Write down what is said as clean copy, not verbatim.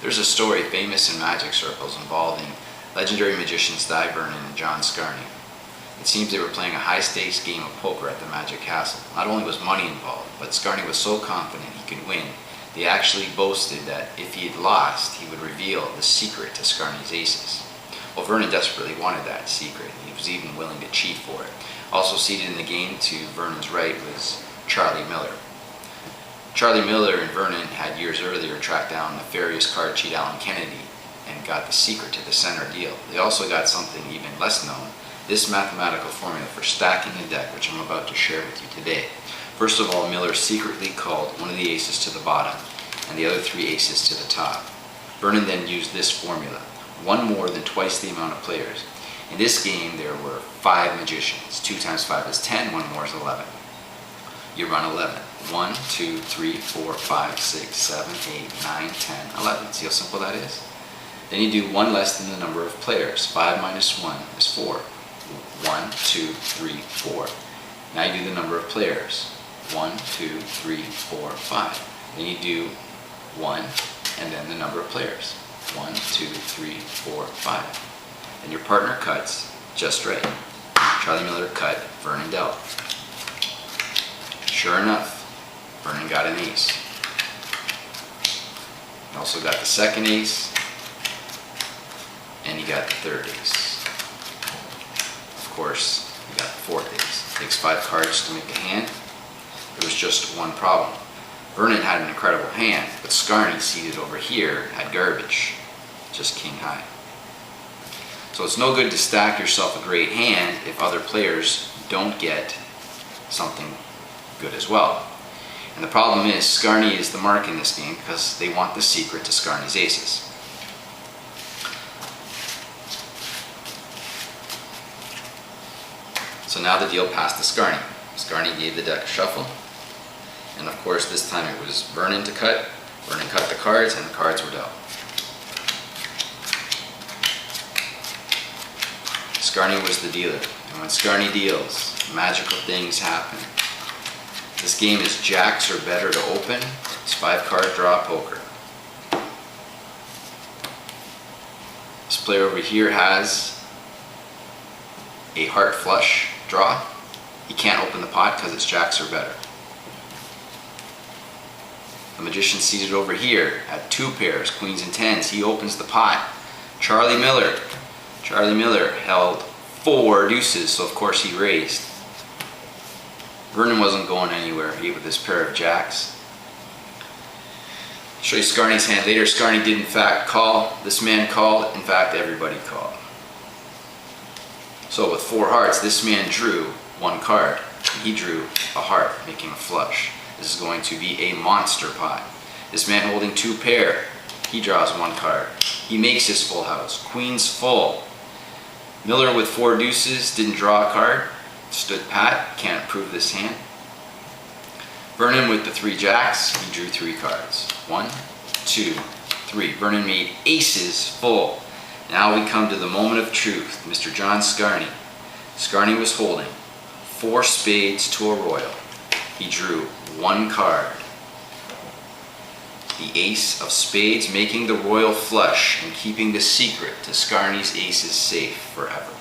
There's a story famous in magic circles involving legendary magicians Dai Vernon and Scarne. It seems they were playing a high-stakes game of poker at the Magic Castle. Not only was money involved, but Scarne was so confident he could win, they actually boasted that if he had lost, he would reveal the secret to Scarne's aces. Well, Vernon desperately wanted that secret, and he was even willing to cheat for it. Also seated in the game to Vernon's right was Charlie Miller. Charlie Miller and Vernon had years earlier tracked down nefarious card cheat Alan Kennedy and got the secret to the center deal. They also got something even less known, this mathematical formula for stacking a deck, which I'm about to share with you today. First of all, Miller secretly called one of the aces to the bottom and the other three aces to the top. Vernon then used this formula, one more than twice the amount of players. In this game, there were 5 magicians. 2 times 5 is 10, 1 more is 11. You run 11. 1, 2, 3, 4, 5, 6, 7, 8, 9, 10, 11. See how simple that is? Then you do 1 less than the number of players. 5 minus 1 is 4. 1, 2, 3, 4. Now you do the number of players. 1, 2, 3, 4, 5. Then you do 1 and then the number of players. 1, 2, 3, 4, 5. And your partner cuts just right. Charlie Miller cut, Vernon dealt. Sure enough, Vernon got an ace. He also got the second ace, and he got the third ace. Of course, he got the fourth ace. Takes 5 cards to make a hand. There was just one problem. Vernon had an incredible hand, but Scarne, seated over here, had garbage. Just king high. So it's no good to stack yourself a great hand if other players don't get something good as well. And the problem is, Scarne is the mark in this game because they want the secret to Scarne's aces. So now the deal passed to Scarne. Scarne gave the deck a shuffle. And of course this time it was Vernon to cut. Vernon cut the cards and the cards were dealt. Scarne was the dealer. And when Scarne deals, magical things happen. This game is jacks or better to open. It's 5-card draw poker. This player over here has a heart flush draw. He can't open the pot because it's jacks or better. The magician seated over here had 2 pairs, queens and 10s. He opens the pot. Charlie Miller held 4 deuces, so of course he raised. Vernon wasn't going anywhere with this pair of jacks. I'll show you Scarne's hand later. Scarne did in fact call. This man called. In fact, everybody called. So with 4 hearts, this man drew 1 card. He drew a heart, making a flush. This is going to be a monster pot. This man holding 2 pair, he draws 1 card. He makes his full house. Queens full. Miller with 4 deuces didn't draw a card. Stood pat, can't approve this hand. Vernon with the 3 jacks, he drew 3 cards. 1, 2, 3. Vernon made aces full. Now we come to the moment of truth. Mr. John Scarne. Scarne was holding 4 spades to a royal. He drew 1 card. The ace of spades, making the royal flush and keeping the secret to Scarne's aces safe forever.